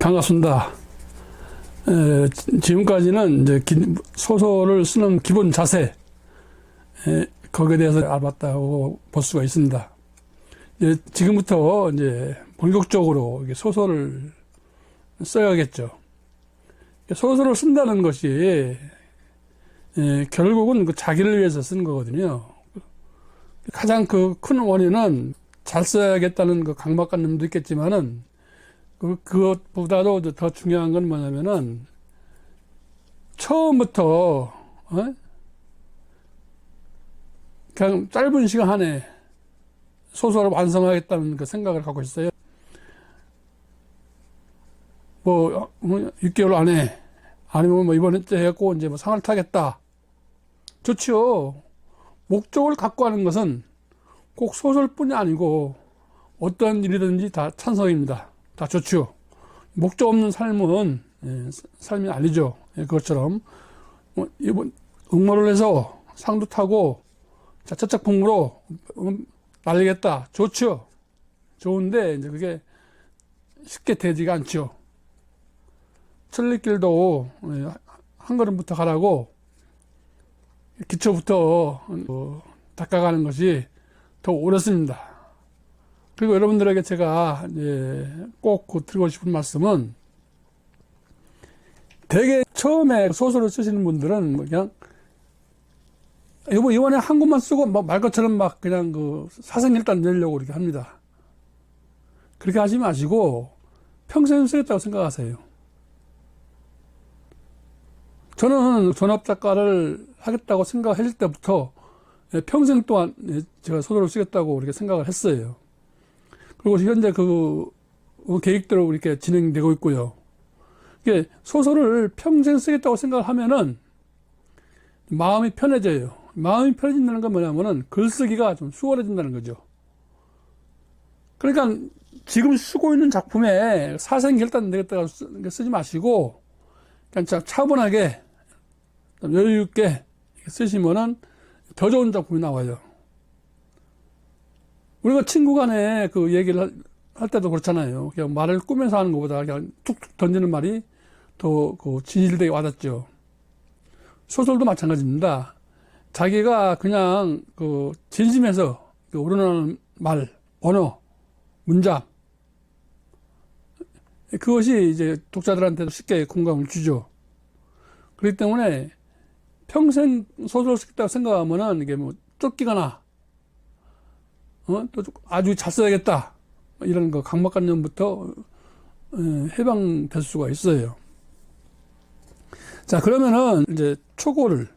반갑습니다. 지금까지는 이제 소설을 쓰는 기본 자세, 거기에 대해서 알아봤다고 볼 수가 있습니다. 지금부터 이제 본격적으로 소설을 써야겠죠. 소설을 쓴다는 것이 결국은 자기를 위해서 쓰는 거거든요. 가장 큰 원인은 잘 써야겠다는 강박관념도 있겠지만은 그것보다도 더 중요한 건 뭐냐면은 처음부터 그냥 짧은 시간 안에 소설을 완성하겠다는 생각을 갖고 있어요. 뭐 6개월 안에 아니면 이번 해 해갖고 이제 상을 타겠다. 좋지요. 목적을 갖고 하는 것은 꼭 소설뿐이 아니고 어떤 일이든지 다 찬성입니다. 다 좋죠. 목적 없는 삶은 삶이 아니죠. 그것처럼 이번 응모를 해서 상도 타고 첫 작품으로 날리겠다. 좋죠. 좋은데 이제 그게 쉽게 되지가 않죠. 천리길도 한 걸음부터 가라고 기초부터 닦아가는 것이 더 어렵습니다. 그리고 여러분들에게 제가 꼭 드리고 싶은 말씀은, 되게 처음에 소설을 쓰시는 분들은 그냥 이번에 한 권만 쓰고 말 것처럼 그냥 사생일단 내려고 이렇게 합니다. 그렇게 하지 마시고 평생 쓰겠다고 생각하세요. 저는 전업작가를 하겠다고 생각했을 때부터 평생 동안 제가 소설을 쓰겠다고 이렇게 생각을 했어요. 그리고 현재 계획대로 이렇게 진행되고 있고요. 이게 소설을 평생 쓰겠다고 생각을 하면은 마음이 편해져요. 마음이 편해진다는 건 뭐냐면은 글쓰기가 좀 수월해진다는 거죠. 그러니까 지금 쓰고 있는 작품에 사생결단 내겠다고 쓰지 마시고 그냥 차분하게 여유 있게 쓰시면은 더 좋은 작품이 나와요. 우리가 친구 간에 얘기를 할 때도 그렇잖아요. 그냥 말을 꾸면서 하는 것보다 그냥 툭툭 던지는 말이 더 진실되게 와닿죠. 소설도 마찬가지입니다. 자기가 그냥 진심에서 우러나오는 말, 언어, 문장, 그것이 이제 독자들한테도 쉽게 공감을 주죠. 그렇기 때문에 평생 소설을 쓰겠다고 생각하면은 이게 쫓기거나 또 아주 잘 써야겠다 이런 강박관념부터 해방될 수가 있어요. 자, 그러면은 이제 초고를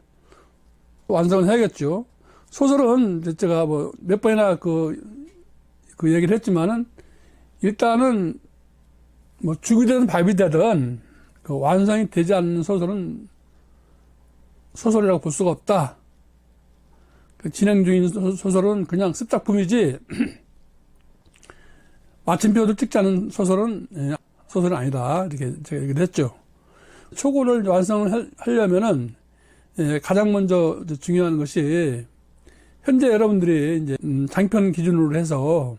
완성을 해야겠죠. 소설은 이제 제가 몇 번이나 얘기를 했지만은 일단은 죽이 되든 밥이 되든 완성이 되지 않는 소설은 소설이라고 볼 수가 없다. 진행 중인 소설은 그냥 습작품이지 마침표도 찍지 않은 소설은 아니다. 이렇게 제가 얘기를 했죠. 초고를 완성을 하려면은 가장 먼저 중요한 것이, 현재 여러분들이 이제 장편 기준으로 해서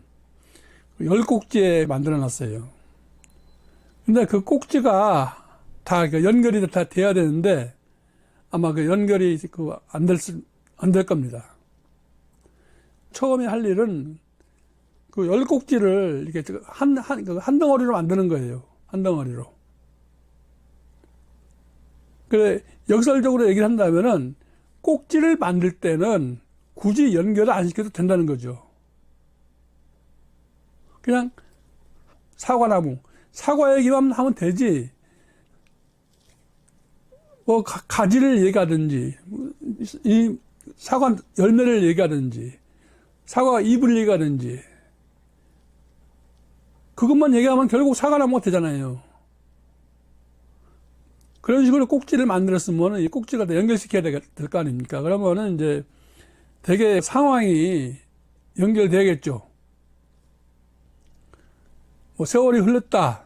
10꼭지에 만들어 놨어요. 근데 그 꼭지가 다 연결이 다 돼야 되는데 아마 연결이 안 될 겁니다. 처음에 할 일은 10꼭지를 이렇게 한 덩어리로 만드는 거예요. 한 덩어리로. 그래, 역설적으로 얘기를 한다면은 꼭지를 만들 때는 굳이 연결을 안 시켜도 된다는 거죠. 그냥 사과나무, 사과 얘기만 하면 되지. 가지를 얘기하든지, 이 사과 열매를 얘기하든지, 사과 잎을 얘기하든지, 그것만 얘기하면 결국 사과나무가 되잖아요. 그런 식으로 꼭지를 만들었으면 이 꼭지가 다 연결시켜야 될 거 아닙니까? 그러면은 이제 되게 상황이 연결되겠죠. 세월이 흘렀다.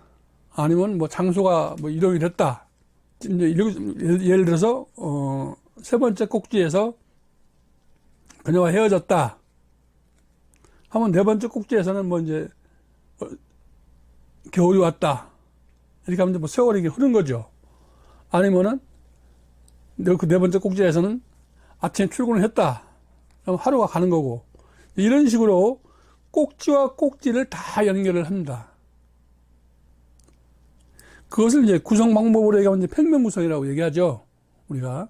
아니면 장소가 이동이 됐다. 예를 들어서, 세 번째 꼭지에서 그녀와 헤어졌다. 하면 네 번째 꼭지에서는 이제 겨울이 왔다. 이렇게 하면 뭐 세월이 이렇게 흐른 거죠. 아니면은 그 네 번째 꼭지에서는 아침에 출근을 했다. 그럼 하루가 가는 거고. 이런 식으로 꼭지와 꼭지를 다 연결을 합니다. 그것을 이제 구성 방법으로 얘기하면 이제 평면구성이라고 얘기하죠. 우리가.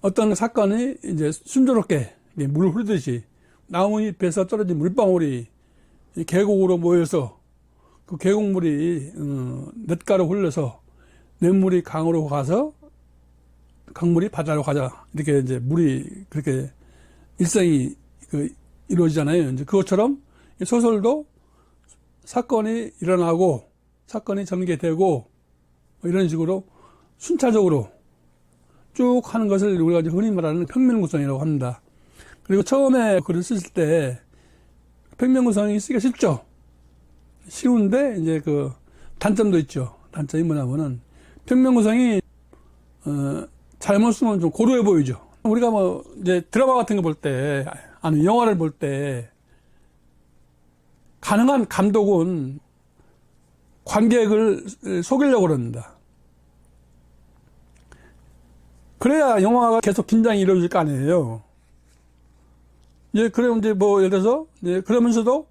어떤 사건이 이제 순조롭게 물을 흐르듯이 나뭇잎에서 떨어진 물방울이 계곡으로 모여서 그 계곡물이 냇가로 흘러서 냇물이 강으로 가서 강물이 바다로 가자. 이렇게 이제 물이 그렇게 일상이 이루어지잖아요. 이제 그것처럼 소설도 사건이 일어나고 사건이 전개되고 뭐 이런 식으로 순차적으로 쭉 하는 것을 우리가 이제 흔히 말하는 평면구성이라고 합니다. 그리고 처음에 글을 쓰실 때 평면구성이 쓰기가 쉽죠. 쉬운데 이제 그 단점도 있죠. 단점이 뭐냐면은 평면구성이 잘못 쓰면 좀 고루해 보이죠. 우리가 뭐 이제 드라마 같은 거 볼 때 아니 영화를 볼 때 가능한 감독은 관객을 속이려고 그럽니다. 그래야 영화가 계속 긴장이 이루어질 거 아니에요. 이제 그러면 이제 뭐 예를 들어서 이제 그러면서도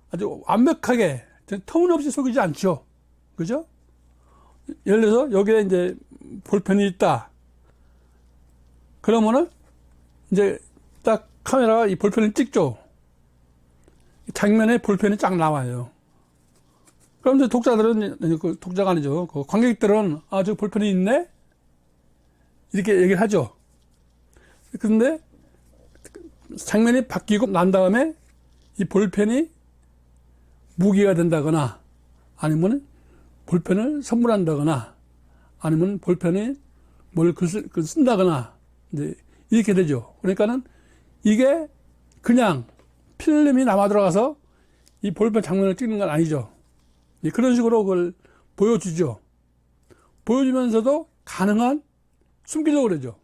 아주 완벽하게 터무니없이 속이지 않죠. 그죠? 예를 들어서 여기에 이제 볼펜이 있다. 그러면은 이제 딱 카메라가 이 볼펜을 찍죠. 장면에 볼펜이 쫙 나와요. 그럼 이제 독자들은, 그 독자가 아니죠. 그 관객들은, 아, 저 볼펜이 있네? 이렇게 얘기를 하죠. 그런데 장면이 바뀌고 난 다음에 이 볼펜이 무기가 된다거나 아니면 볼펜을 선물한다거나 아니면 볼펜이 뭘 쓴다거나 이제 이렇게 되죠. 그러니까는 이게 그냥 필름이 남아 들어가서 이 볼펜 장면을 찍는 건 아니죠. 그런 식으로 그걸 보여주죠. 보여주면서도 가능한 숨기려고 그러죠.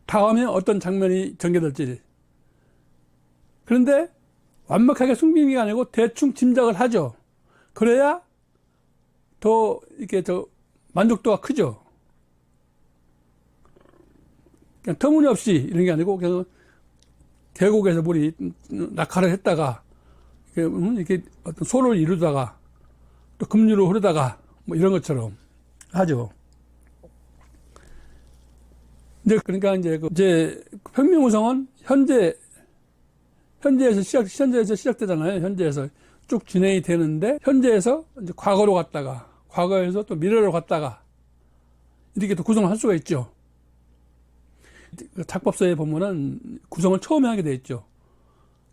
다음에 어떤 장면이 전개될지. 그런데 완벽하게 숨기는 게 아니고 대충 짐작을 하죠. 그래야 더 이렇게 만족도가 크죠. 그냥 터무니없이 이런 게 아니고 그냥 계곡에서 물이 낙하를 했다가 이렇게 어떤 소를 이루다가 또 급류로 흐르다가 뭐 이런 것처럼 하죠. 이제 그러니까 이제 평면구성은 현재에서 시작되잖아요. 현재에서 쭉 진행이 되는데 현재에서 이제 과거로 갔다가 과거에서 또 미래로 갔다가 이렇게 또 구성을 할 수가 있죠. 작법서에 보면은 구성을 처음에 하게 돼 있죠.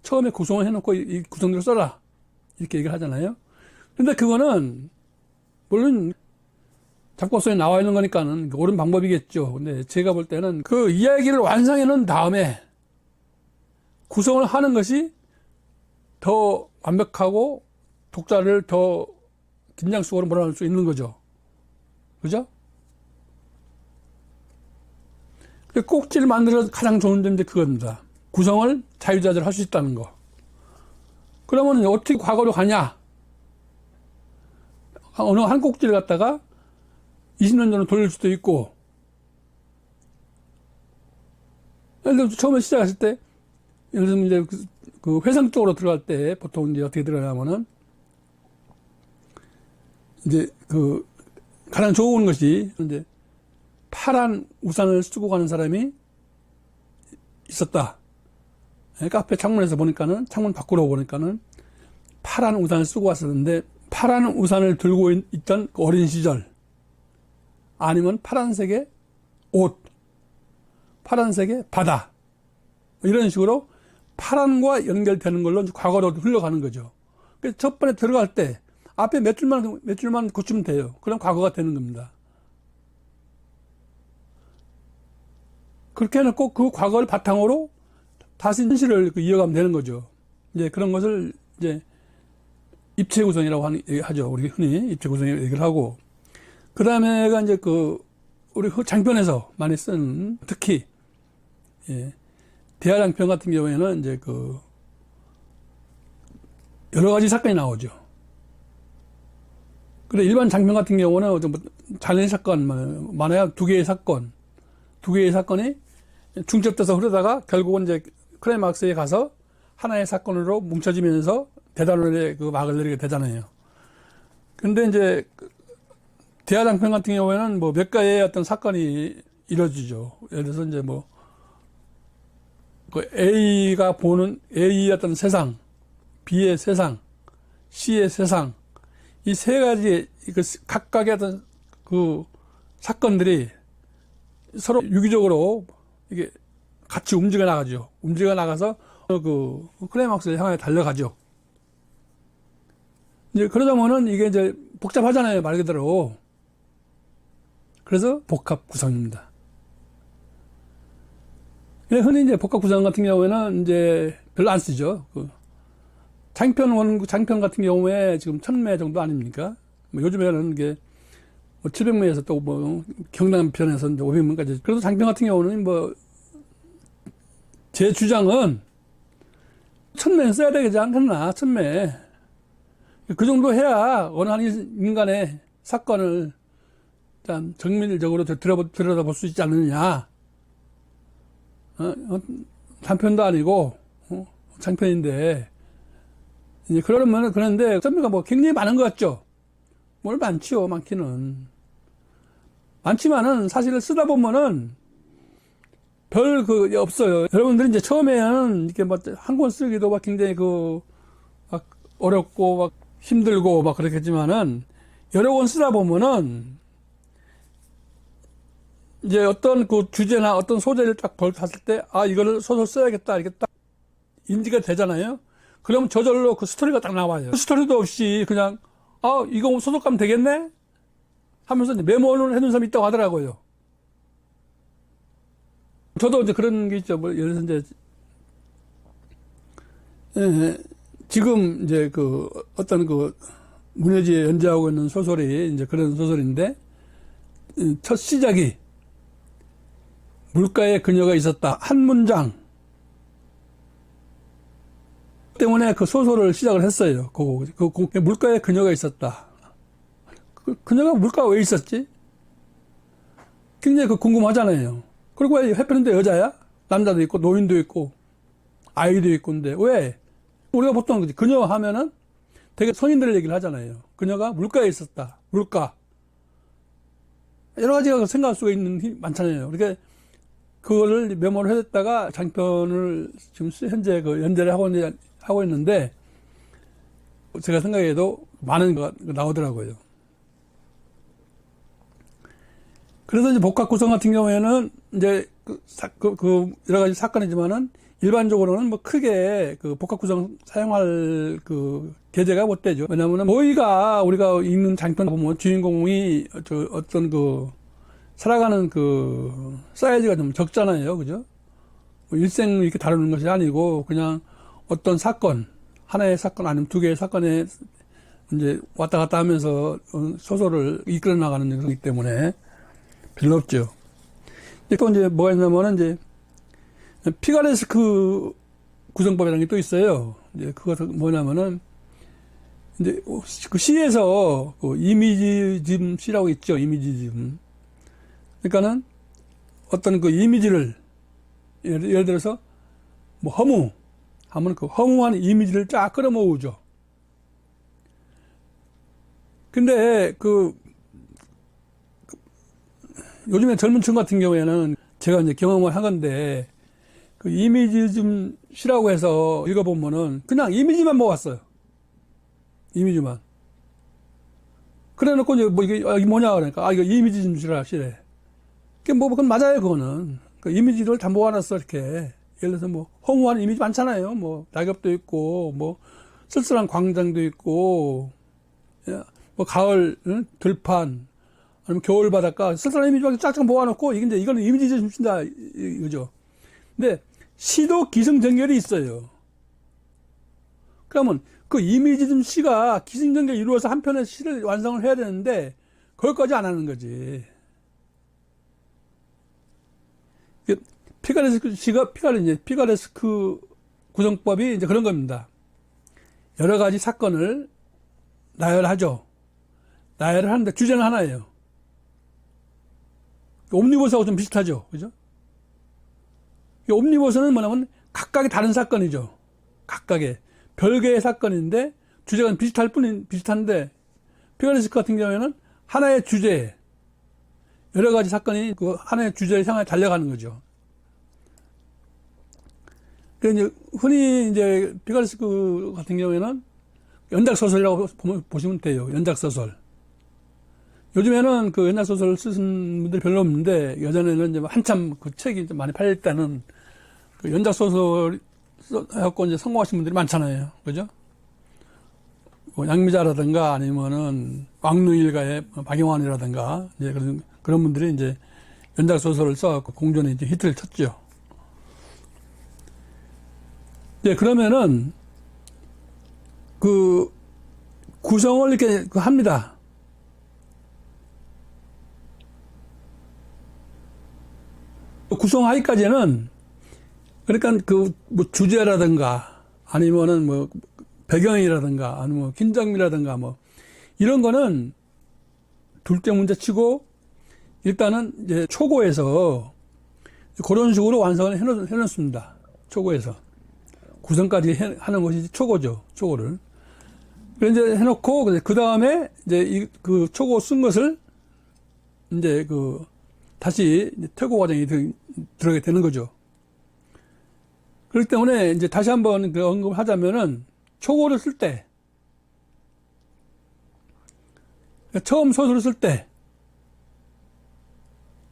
처음에 구성을 해놓고 이 구성대로 써라 이렇게 얘기를 하잖아요. 근데 그거는 물론 작법서에 나와 있는 거니까는 옳은 방법이겠죠. 근데 제가 볼 때는 그 이야기를 완성해 놓은 다음에 구성을 하는 것이 더 완벽하고 독자를 더 긴장 속으로 몰아넣을 수 있는 거죠. 그죠? 꼭지를 만들어서 가장 좋은 점이 그겁니다. 구성을 자유자재로 할 수 있다는 거. 그러면 어떻게 과거로 가냐? 어느 한 꼭지를 갖다가 20년 전으로 돌릴 수도 있고, 예를 들어서 처음에 시작했을 때, 예를 들면 이제 그 회상 쪽으로 들어갈 때 보통 이제 어떻게 들어가냐면은, 이제 그 가장 좋은 것이 이제 파란 우산을 쓰고 가는 사람이 있었다. 카페 창문에서 보니까는, 창문 밖으로 보니까는 파란 우산을 쓰고 왔었는데, 파란 우산을 들고 있던 그 어린 시절, 아니면 파란색의 옷, 파란색의 바다, 이런 식으로 파란과 연결되는 걸로 과거로 흘러가는 거죠. 그래서 첫 번에 들어갈 때 앞에 몇 줄만 고치면 돼요. 그럼 과거가 되는 겁니다. 그렇게 해놓고 그 과거를 바탕으로 다시 현실을 이어가면 되는 거죠. 이제 그런 것을 이제 입체 구성이라고 하죠. 우리 흔히 입체 구성이라고 얘기를 하고, 그 다음에가 이제 우리 장편에서 많이 쓴, 특히, 예, 대하장편 같은 경우에는 이제 여러 가지 사건이 나오죠. 그래, 일반 장편 같은 경우는 잔해 사건, 많아야 두 개의 사건이 중첩돼서 흐르다가 결국은 이제 클라이막스에 가서 하나의 사건으로 뭉쳐지면서 대단원의 그 막을 내리게 되잖아요. 근데 이제 대하 장편 같은 경우에는 뭐 몇 가지의 어떤 사건이 이루어지죠. 예를 들어서 이제 뭐 그 A가 보는 A의 어떤 세상, B의 세상, C의 세상, 이 세 가지 그 각각의 어떤 그 사건들이 서로 유기적으로 이게 같이 움직여 나가죠. 움직여 나가서 그 클라이막스를 향해 달려가죠. 이제 그러자면은 이게 이제 복잡하잖아요, 말 그대로. 그래서 복합 구성입니다. 흔히 이제 복합 구성 같은 경우에는 이제 별로 안 쓰죠. 그 장편 같은 경우에 지금 1000매 정도 아닙니까? 뭐 요즘에는 이게 뭐 700매에서 또 뭐 경남편에서 이제 500매까지. 그래도 장편 같은 경우는 뭐 제 주장은 1000매 써야 되지 않겠나, 1000매. 그 정도 해야 어느 한 인간의 사건을 일단 정밀적으로 들여다볼 수 있지 않느냐. 단편도 아니고, 장편인데. 이제 그런데, 점유가 뭐 굉장히 많은 것 같죠? 뭘 많지요, 많기는. 많지만은 사실을 쓰다 보면은 별 없어요. 여러분들이 이제 처음에는 이렇게 뭐 한 권 쓰기도 막 굉장히 막 어렵고 막 힘들고 막 그렇겠지만은 여러 권 쓰다 보면은 이제 어떤 그 주제나 어떤 소재를 딱 봤을 때, 아, 이거를 소설 써야겠다, 이렇게 딱 인지가 되잖아요. 그러면 저절로 그 스토리가 딱 나와요. 그 스토리도 없이 그냥, 아, 이거 소설 가면 되겠네? 하면서 이제 메모를 해놓은 사람이 있다고 하더라고요. 저도 이제 그런 게 있죠. 뭐, 예를 들어서 이제, 지금 이제 어떤 문예지에 연재하고 있는 소설이 이제 그런 소설인데, 첫 시작이 물가에 그녀가 있었다. 한 문장 때문에 그 소설을 시작을 했어요. 물가에 그녀가 있었다. 그녀가 물가에 왜 있었지? 굉장히 궁금하잖아요. 그리고 왜 해피는데 여자야? 남자도 있고 노인도 있고 아이도 있고. 근데 왜? 우리가 보통 그녀 하면은 되게 성인들 얘기를 하잖아요. 그녀가 물가에 있었다. 물가. 여러 가지가 생각할 수가 있는 힘이 많잖아요. 그러니까 그거를 메모를 해뒀다가 장편을 지금 현재 연재를 하고 있는데, 제가 생각해도 많은 거 나오더라고요. 그래서 이제 복합 구성 같은 경우에는 이제 여러 가지 사건이지만은 일반적으로는 뭐 크게 복합 구성 사용할 계제가 못 되죠. 왜냐면은 우리가 읽는 장편 보면 주인공이 어떤 살아가는 사이즈가 좀 적잖아요. 그죠? 뭐 일생 이렇게 다루는 것이 아니고, 그냥 어떤 사건, 하나의 사건 아니면 두 개의 사건에 이제 왔다 갔다 하면서 소설을 이끌어 나가는 거기 때문에 별로 없죠. 또 이제 뭐가 있냐면은 이제 피가레스크 구성법이라는 게 또 있어요. 이제 그것은 뭐냐면은 이제 그 시에서 이미지즘 시라고 있죠. 이미지즘. 그러니까는 어떤 이미지를 예를 들어서 뭐 허무 하면 허무한 이미지를 쫙 끌어모으죠. 근데 요즘에 젊은 층 같은 경우에는 제가 이제 경험을 한 건데, 이미지즘 시라고 해서 읽어보면은 그냥 이미지만 모았어요. 이미지만. 그래 놓고 이제 이게 뭐냐 그러니까, 이거 이미지즘 시래. 그건 맞아요, 그거는. 이미지를 다 모아놨어, 이렇게. 예를 들어서 뭐, 허무한 이미지 많잖아요. 뭐, 낙엽도 있고, 뭐, 쓸쓸한 광장도 있고, 뭐, 가을, 들판, 아니면 겨울 바닷가, 쓸쓸한 이미지만 쫙쫙 모아놓고, 이거는 이미지즘 시다, 이거죠. 근데, 시도 기승전결이 있어요. 그러면, 이미지즘 시가 기승전결 이루어서 한 편의 시를 완성을 해야 되는데, 거기까지 안 하는 거지. 피가레스크 구성법이 이제 그런 겁니다. 여러 가지 사건을 나열하죠. 나열을 하는데 주제는 하나예요. 옴니버스하고 좀 비슷하죠. 그죠? 이 옴니버스는 뭐냐면 각각의 다른 사건이죠. 각각의 별개의 사건인데 주제가 비슷한데 피가레스크 같은 경우에는 하나의 주제에 여러 가지 사건이 그 하나의 주제를 향해 달려가는 거죠. 그래서 이제 흔히 이제 피가레스크 같은 경우에는 연작소설이라고 보시면 돼요. 연작소설. 요즘에는 그 연작소설을 쓰신 분들이 별로 없는데, 예전에는 이제 한참 그 책이 좀 많이 팔릴 때는 그 연작소설 해갖고 이제 성공하신 분들이 많잖아요. 그죠? 뭐 양미자라든가 아니면은 왕누일가의 박영환이라든가 이제 그런 분들이 이제 연작소설을 써갖고 공존에 이제 히트를 쳤죠. 예, 그러면은 그 구성을 이렇게 합니다. 구성하기까지는 그러니까 그 뭐 주제라든가 아니면은 뭐 배경이라든가 아니면 뭐 긴장미라든가 뭐 이런 거는 둘째 문제 치고 일단은 이제 초고에서 그런 식으로 완성을 해놓습니다. 초고에서 구성까지 하는 것이 초고죠. 초고를. 그래서 이제 해놓고 그 다음에 이제 그 초고 쓴 것을 이제 그 다시 퇴고 과정이 들어가게 되는 거죠. 그렇기 때문에 이제 다시 한번 그 언급을 하자면은 초고를 쓸 때, 처음 소설을 쓸 때,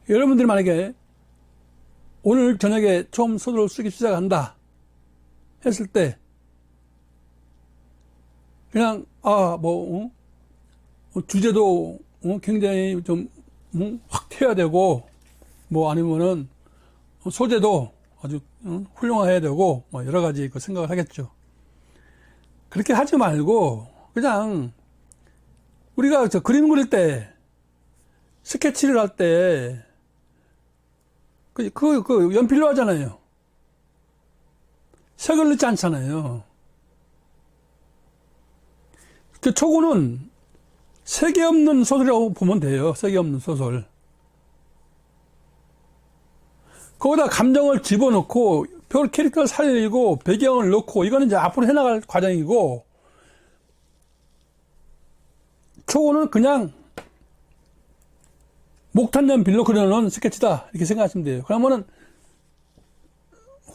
여러분들이 만약에 오늘 저녁에 처음 소설을 쓰기 시작한다 했을 때, 그냥, 주제도 굉장히 좀, 확 튀어야 되고, 뭐 아니면은 소재도 아주 훌륭해야 되고, 뭐 여러 가지 그 생각을 하겠죠. 그렇게 하지 말고, 그냥, 우리가 저 그림 그릴 때, 스케치를 할 때, 그 연필로 하잖아요. 색을 넣지 않잖아요. 그 초고는 색이 없는 소설이라고 보면 돼요. 색이 없는 소설. 거기다 감정을 집어넣고, 별 캐릭터를 살리고, 배경을 넣고, 이거는 이제 앞으로 해나갈 과정이고, 초고는 그냥 목탄 연필로 그려놓은 스케치다. 이렇게 생각하시면 돼요. 그러면은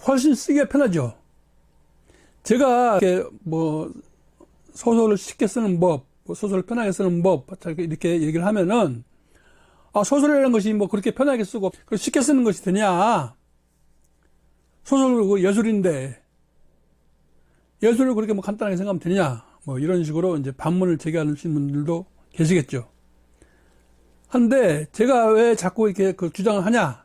훨씬 쓰기가 편하죠. 제가 이렇게 뭐 소설을 쉽게 쓰는 법, 소설을 편하게 쓰는 법, 이렇게 얘기를 하면은, 소설이라는 것이 뭐 그렇게 편하게 쓰고 쉽게 쓰는 것이 되냐? 소설은 예술인데, 예술을 그렇게 뭐 간단하게 생각하면 되냐? 뭐 이런 식으로 이제 반문을 제기하시는 분들도 계시겠죠. 한데, 제가 왜 자꾸 이렇게 그 주장을 하냐?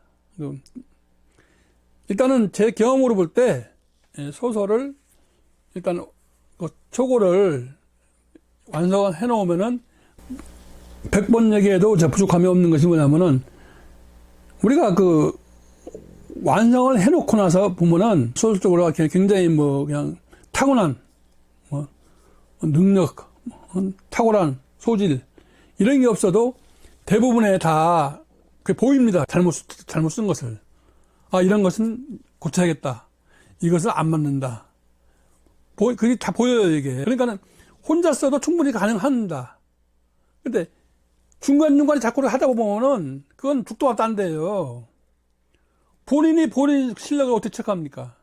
일단은 제 경험으로 볼 때, 소설을 일단 그 초고를 완성해 놓으면은 100번 얘기해도 부족함이 없는 것이 뭐냐면은 우리가 그 완성을 해 놓고 나서 보면은 소설적으로 굉장히 뭐 그냥 타고난 뭐 능력, 탁월한 소질 이런 게 없어도 대부분에 다 그게 보입니다. 잘못 쓴 것을. 이런 것은 고쳐야겠다. 이것은 안 맞는다. 그게 다 보여요, 이게. 그러니까는 혼자 써도 충분히 가능합니다. 근데 중간중간에 자꾸 하다 보면은 그건 죽도 밥도 안 돼요. 본인 실력을 어떻게 체크합니까?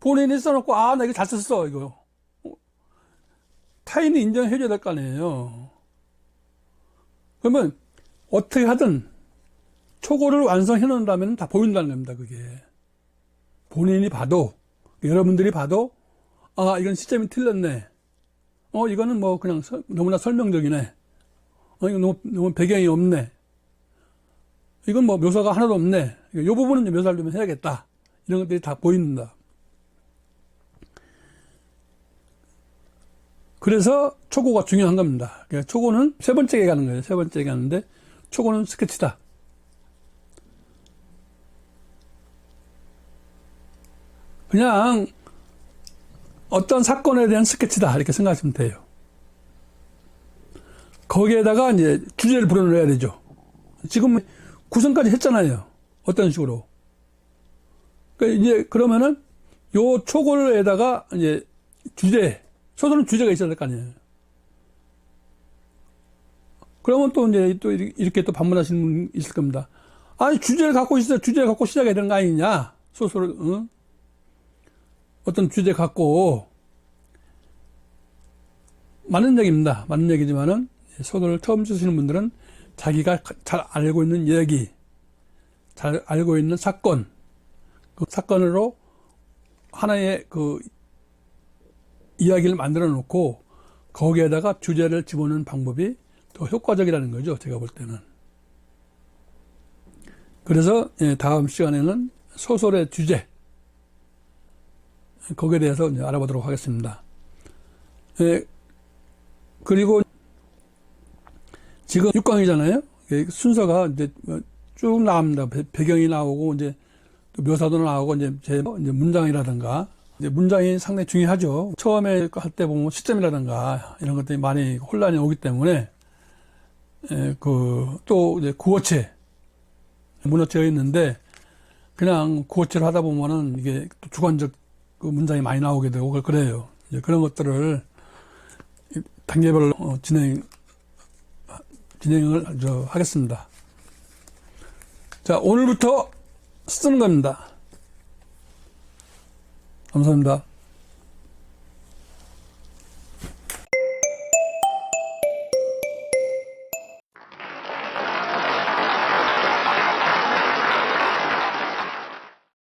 본인이 써놓고, 나 이거 잘 썼어, 이거. 타인이 인정해줘야 될 거 아니에요. 그러면 어떻게 하든 초고를 완성해 놓는다면 다 보인다는 겁니다, 그게. 본인이 봐도, 여러분들이 봐도, 이건 시점이 틀렸네. 이거는 뭐 그냥 너무나 설명적이네. 이건 너무 배경이 없네. 이건 뭐 묘사가 하나도 없네. 이 부분은 묘사를 좀 해야겠다. 이런 것들이 다 보인다. 그래서 초고가 중요한 겁니다. 초고는 세 번째 얘기하는 거예요. 세 번째 얘기하는데, 초고는 스케치다. 그냥 어떤 사건에 대한 스케치다 이렇게 생각하시면 돼요. 거기에다가 이제 주제를 불어넣어야 되죠. 지금 구성까지 했잖아요. 어떤 식으로. 그러니까 이제 그러면은 요 초골에다가 이제 주제, 소설은 주제가 있어야 될 거 아니에요. 그러면 또 이제 또 이렇게 또 반문하시는 분 있을 겁니다. 아니, 주제를 갖고 있어야 주제를 갖고 시작해야 되는 거 아니냐? 소설을, 응? 어떤 주제 갖고. 맞는 얘기입니다. 맞는 얘기지만은 소설을 처음 쓰시는 분들은 자기가 잘 알고 있는 이야기, 잘 알고 있는 사건, 그 사건으로 하나의 그 이야기를 만들어 놓고 거기에다가 주제를 집어넣는 방법이 더 효과적이라는 거죠. 제가 볼 때는. 그래서 다음 시간에는 소설의 주제, 거기에 대해서 이제 알아보도록 하겠습니다. 그리고 지금 6강이잖아요. 순서가 이제 쭉 나옵니다. 배경이 나오고 이제 또 묘사도 나오고 이제 문장이라든가 이제 문장이 상당히 중요하죠. 처음에 할 때 보면 시점이라든가 이런 것들이 많이 혼란이 오기 때문에 또 이제 구어체 문어체가 있는데 그냥 구어체를 하다 보면은 이게 또 주관적 그 문장이 많이 나오게 되고 그래요. 이제 그런 것들을 단계별로 진행을 하겠습니다. 자, 오늘부터 쓰는 겁니다. 감사합니다.